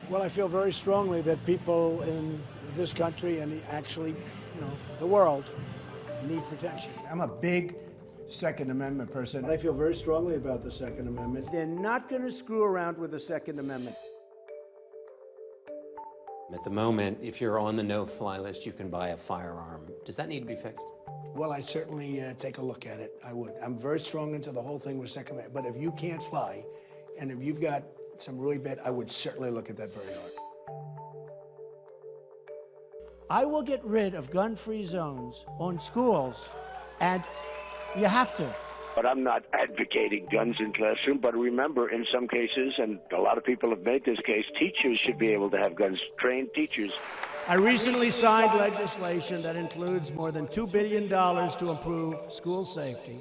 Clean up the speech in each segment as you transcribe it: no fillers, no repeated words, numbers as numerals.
Well, I feel very strongly that people in this country and actually, the world need protection. I'm a big Second Amendment person. I feel very strongly about the Second Amendment. They're not going to screw around with the Second Amendment. At the moment, if you're on the no-fly list, you can buy a firearm. Does that need to be fixed? Well, I'd certainly take a look at it. I would. I'm very strong into the whole thing with Second Amendment. But if you can't fly, and if you've got some really bad, I would certainly look at that very hard. I will get rid of gun-free zones on schools, and you have to. But I'm not advocating guns in classroom, but remember, in some cases, and a lot of people have made this case, teachers should be able to have guns, trained teachers. I recently signed legislation that includes more than $2 billion to improve school safety,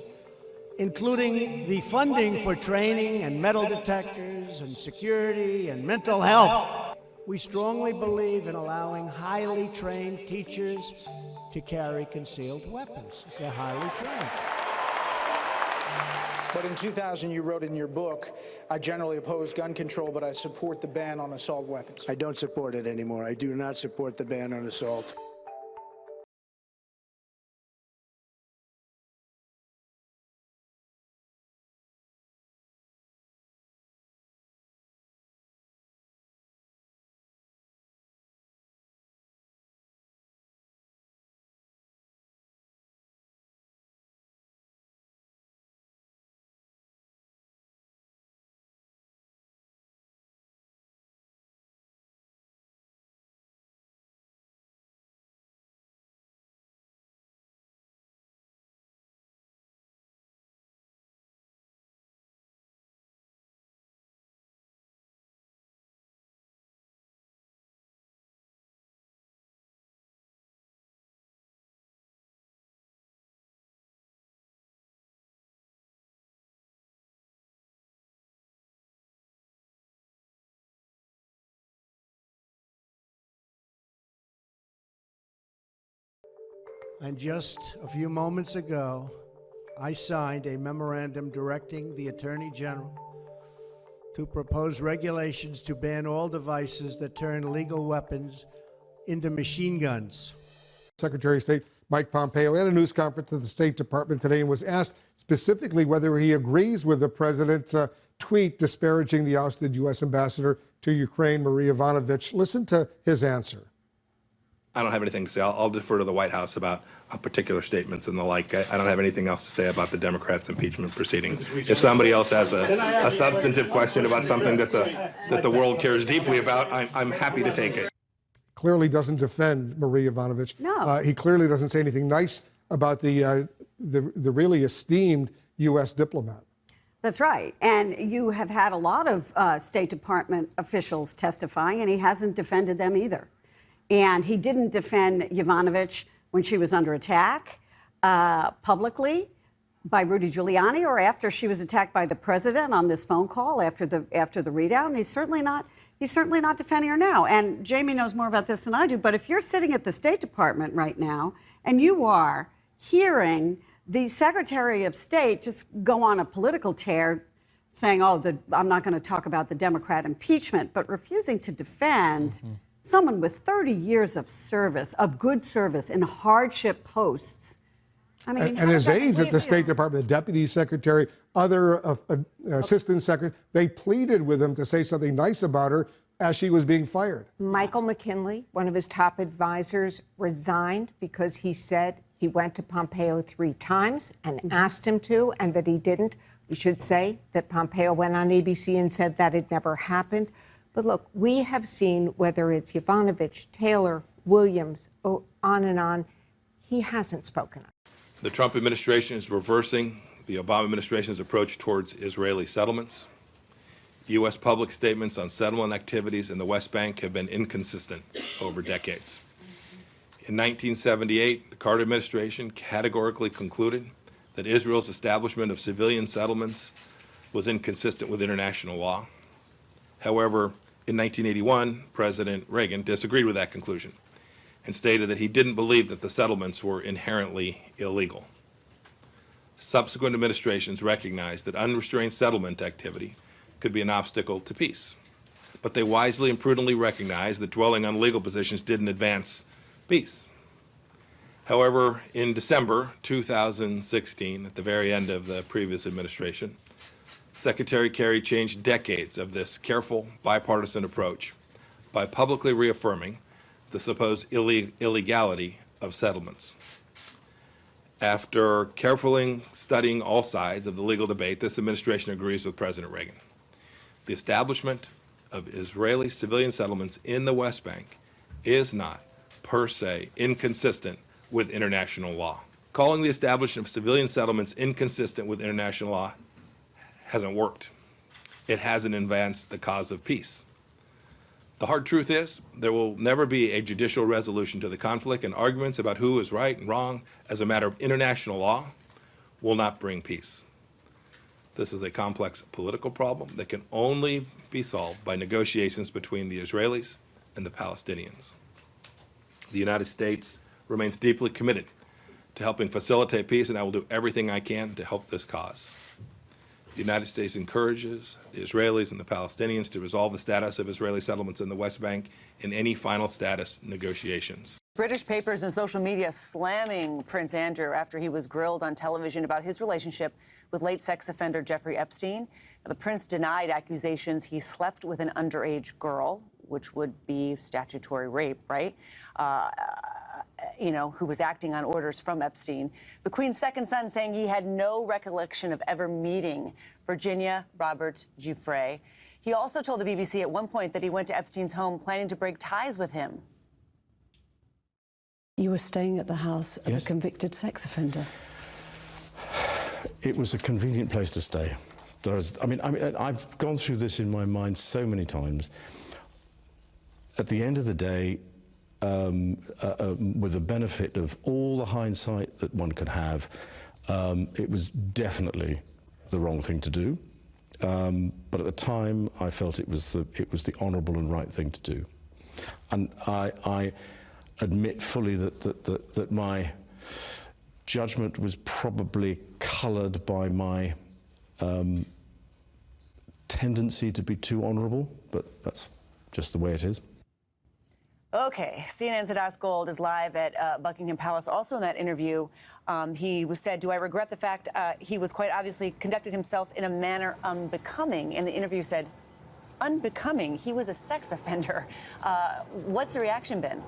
including the funding for training and metal detectors and security and mental health. We strongly believe in allowing highly trained teachers to carry concealed weapons. They're highly trained. But in 2000, you wrote in your book, I generally oppose gun control, but I support the ban on assault weapons. I don't support it anymore. I do not support the ban on assault. And just a few moments ago, I signed a memorandum directing the Attorney General to propose regulations to ban all devices that turn legal weapons into machine guns. Secretary of State Mike Pompeo had a news conference at the State Department today and was asked specifically whether he agrees with the president's tweet disparaging the ousted U.S. ambassador to Ukraine, May Ivanovich. Listen to his answer. I don't have anything to say. I'll defer to the White House about particular statements and the like. I don't have anything else to say about the Democrats' impeachment proceeding. If somebody else has a substantive question about something that the world cares deeply about, I'm happy to take it. Clearly doesn't defend May Ivanovich. No. He clearly doesn't say anything nice about the really esteemed U.S. diplomat. That's right. And you have had a lot of State Department officials testifying, and he hasn't defended them either. And he didn't defend Ivanovich when she was under attack publicly by Rudy Giuliani, or after she was attacked by the president on this phone call after the readout. And he's certainly not defending her now. And Jamie knows more about this than I do. But if you're sitting at the State Department right now and you are hearing the Secretary of State just go on a political tear saying, I'm not going to talk about the Democrat impeachment, but refusing to defend someone with 30 years of service, of good service in hardship posts. I mean, and his aides at the State Department, the Deputy Secretary, other Assistant Secretary, they pleaded with him to say something nice about her as she was being fired. Michael McKinley, one of his top advisors, resigned because he said he went to Pompeo 3 times and asked him to, and that he didn't. We should say that Pompeo went on ABC and said that it never happened. But look, we have seen, whether it's Ivanovich, Taylor, Williams, on and on, he hasn't spoken up. The Trump administration is reversing the Obama administration's approach towards Israeli settlements. U.S. public statements on settlement activities in the West Bank have been inconsistent over decades. In 1978, the Carter administration categorically concluded that Israel's establishment of civilian settlements was inconsistent with international law. However, in 1981, President Reagan disagreed with that conclusion and stated that he didn't believe that the settlements were inherently illegal. Subsequent administrations recognized that unrestrained settlement activity could be an obstacle to peace. but they wisely and prudently recognized that dwelling on legal positions didn't advance peace. However, in December 2016, at the very end of the previous administration, Secretary Kerry changed decades of this careful, bipartisan approach by publicly reaffirming the supposed illegality of settlements. After carefully studying all sides of the legal debate, this administration agrees with President Reagan. The establishment of Israeli civilian settlements in the West Bank is not, per se, inconsistent with international law. Calling the establishment of civilian settlements inconsistent with international law hasn't worked. It hasn't advanced the cause of peace. The hard truth is, there will never be a judicial resolution to the conflict, and arguments about who is right and wrong as a matter of international law will not bring peace. This is a complex political problem that can only be solved by negotiations between the Israelis and the Palestinians. The United States remains deeply committed to helping facilitate peace, and I will do everything I can to help this cause. The United States encourages the Israelis and the Palestinians to resolve the status of Israeli settlements in the West Bank in any final status negotiations. British papers and social media slamming Prince Andrew after he was grilled on television about his relationship with late sex offender Jeffrey Epstein. Now, the prince denied accusations he slept with an underage girl, which would be statutory rape, right? Who was acting on orders from Epstein. The Queen's second son saying he had no recollection of ever meeting Virginia Robert Giuffre. He also told the BBC at one point that he went to Epstein's home planning to break ties with him. You were staying at the house of Yes. a convicted sex offender. It was a convenient place to stay. I've gone through this in my mind so many times. At the end of the day, with the benefit of all the hindsight that one could have, it was definitely the wrong thing to do. But at the time, I felt it was the honourable and right thing to do. And I admit fully that my judgment was probably coloured by my tendency to be too honourable, but that's just the way it is. Okay, CNN's Hadas Gold is live at Buckingham Palace. Also in that interview, he was said, "Do I regret the fact he was quite obviously conducted himself in a manner unbecoming?" And the interview said, unbecoming? He was a sex offender. What's the reaction been?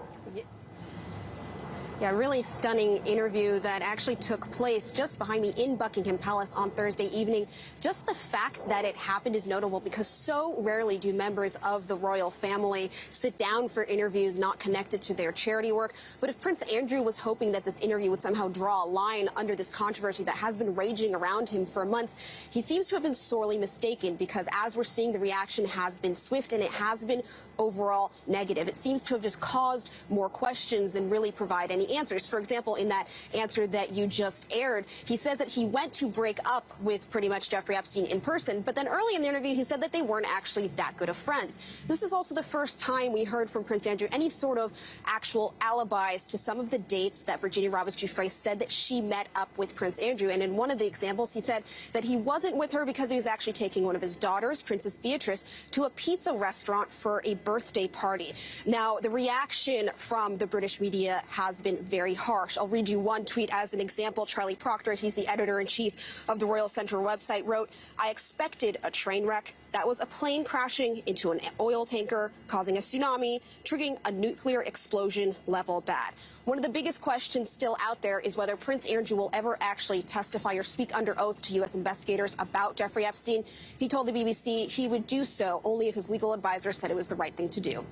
Yeah, really stunning interview that actually took place just behind me in Buckingham Palace on Thursday evening. Just the fact that it happened is notable because so rarely do members of the royal family sit down for interviews not connected to their charity work. But if Prince Andrew was hoping that this interview would somehow draw a line under this controversy that has been raging around him for months, he seems to have been sorely mistaken, because as we're seeing, the reaction has been swift and it has been overall negative. It seems to have just caused more questions than really provide any answers. For example, in that answer that you just aired, he says that he went to break up with pretty much Jeffrey Epstein in person, but then early in the interview he said that they weren't actually that good of friends. This is also the first time we heard from Prince Andrew any sort of actual alibis to some of the dates that Virginia Roberts Giuffre said that she met up with Prince Andrew. And in one of the examples, he said that he wasn't with her because he was actually taking one of his daughters, Princess Beatrice, to a pizza restaurant for a birthday party. Now, the reaction from the British media has been very harsh. I'll read you one tweet as an example. Charlie Proctor, he's the editor-in-chief of the Royal Central website, wrote, "I expected a train wreck. That was a plane crashing into an oil tanker, causing a tsunami, triggering a nuclear explosion level bad." One of the biggest questions still out there is whether Prince Andrew will ever actually testify or speak under oath to U.S. investigators about Jeffrey Epstein. He told the BBC he would do so only if his legal advisor said it was the right thing to do.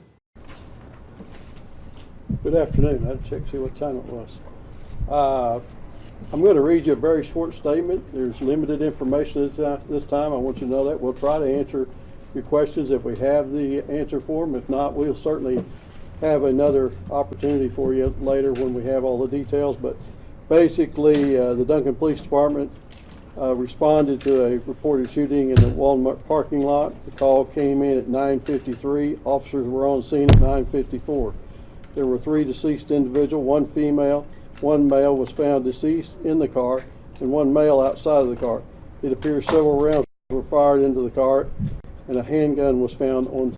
Good afternoon. I had to check to see what time it was. I'm going to read you a very short statement. There's limited information this time. I want you to know that. We'll try to answer your questions if we have the answer for them. If not, we'll certainly have another opportunity for you later when we have all the details. But basically, the Duncan Police Department responded to a reported shooting in the Walmart parking lot. The call came in at 9:53. Officers were on scene at 9:54. There were 3 deceased individuals, 1 female, 1 male was found deceased in the car, and 1 male outside of the car. It appears several rounds were fired into the car, and a handgun was found on